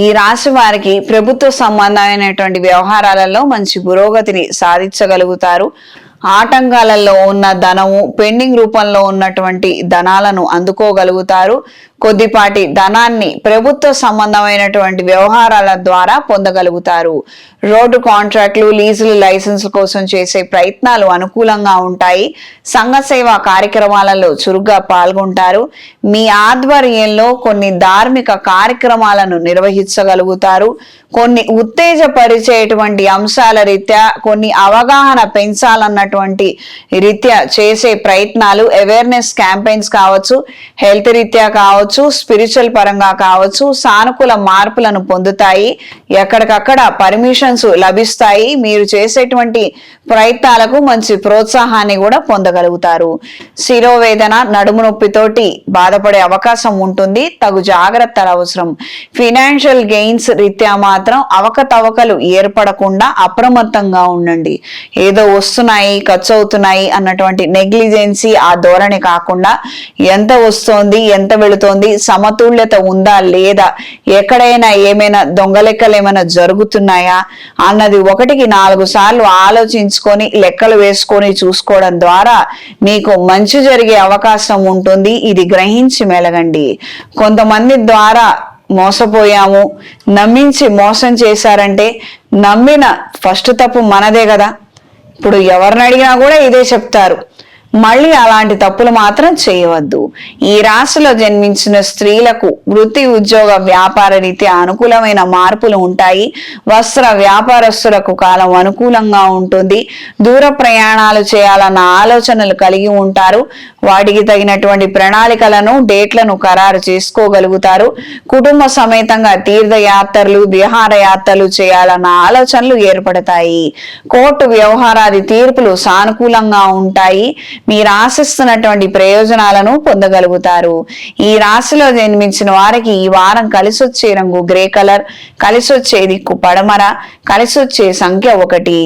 ఈ రాశి వారికి ప్రభుత్వ సంబంధమైనటువంటి వ్యవహారాలలో మంచి పురోగతిని సాధించగలుగుతారు. ఆటంకాలలో ఉన్న ధనము పెండింగ్ రూపంలో ఉన్నటువంటి ధనాలను అందుకోగలుగుతారు. కొద్దిపాటి ధనాన్ని ప్రభుత్వ సంబంధమైనటువంటి వ్యవహారాల ద్వారా పొందగలుగుతారు. రోడ్డు కాంట్రాక్టులు, లీజులు, లైసెన్సుల కోసం చేసే ప్రయత్నాలు అనుకూలంగా ఉంటాయి. సంఘ సేవా కార్యక్రమాలలో చురుగ్గా పాల్గొంటారు. మీ ఆధ్వర్యంలో కొన్ని ధార్మిక కార్యక్రమాలను నిర్వహించగలుగుతారు. కొన్ని ఉత్తేజపరిచేటువంటి అంశాల రీత్యా, కొన్ని అవగాహన పెంచాలన్నటువంటి రీత్యా చేసే ప్రయత్నాలు, అవేర్నెస్ క్యాంపెయిన్స్ కావచ్చు, హెల్త్ రీత్యా కావచ్చు, స్పిరిచువల్ పరంగా కావచ్చు, సానుకూల మార్పులను పొందుతాయి. ఎక్కడికక్కడ పర్మిషన్స్ లభిస్తాయి. మీరు చేసేటువంటి ప్రయత్నాలకు మంచి ప్రోత్సాహాన్ని కూడా పొందగలుగుతారు. శిరోవేదన, నడుము నొప్పితోటి బాధపడే అవకాశం ఉంటుంది. తగు జాగ్రత్తలు అవసరం. ఫినాన్షియల్ గెయిన్స్ రీత్యా మాత్రం అవకతవకలు ఏర్పడకుండా అప్రమత్తంగా ఉండండి. ఏదో వస్తున్నాయి, ఖర్చు అవుతున్నాయి అన్నటువంటి నెగ్లిజెన్సీ, ఆ ధోరణి కాకుండా ఎంత వస్తోంది, ఎంత వెళుతోంది, సమతుల్యత ఉందా లేదా, ఎక్కడైనా ఏమైనా దొంగ లెక్కలు ఏమైనా జరుగుతున్నాయా అన్నది 1-4 సార్లు ఆలోచించుకొని లెక్కలు వేసుకొని చూసుకోవడం ద్వారా మీకు మంచి జరిగే అవకాశం ఉంటుంది. ఇది గ్రహించి మెలగండి. కొంతమంది ద్వారా మోసపోయాము, నమ్మించి మోసం చేశారంటే నమ్మిన ఫస్ట్ తప్పు మనదే కదా. ఇప్పుడు ఎవరిని అడిగినా కూడా ఇదే చెప్తారు. మళ్ళీ అలాంటి తప్పులు మాత్రం చేయవద్దు. ఈ రాశిలో జన్మించిన స్త్రీలకు వృత్తి, ఉద్యోగ, వ్యాపార రీత్యా అనుకూలమైన మార్పులు ఉంటాయి. వస్త్ర వ్యాపారస్తులకు కాలం అనుకూలంగా ఉంటుంది. దూర ప్రయాణాలు చేయాలన్న ఆలోచనలు కలిగి ఉంటారు. వాటికి తగినటువంటి ప్రణాళికలను, డేట్లను ఖరారు చేసుకోగలుగుతారు. కుటుంబ సమేతంగా తీర్థయాత్రలు, విహారయాత్రలు చేయాలన్న ఆలోచనలు ఏర్పడతాయి. కోర్టు వ్యవహారాది తీర్పులు సానుకూలంగా ఉంటాయి. మీరు ఆశిస్తున్నటువంటి ప్రయోజనాలను పొందగలుగుతారు. ఈ రాశిలో జన్మించిన వారికి ఈ వారం కలిసొచ్చే రంగు గ్రే కలర్, కలిసొచ్చే దిక్కు పడమర, కలిసొచ్చే సంఖ్య 1.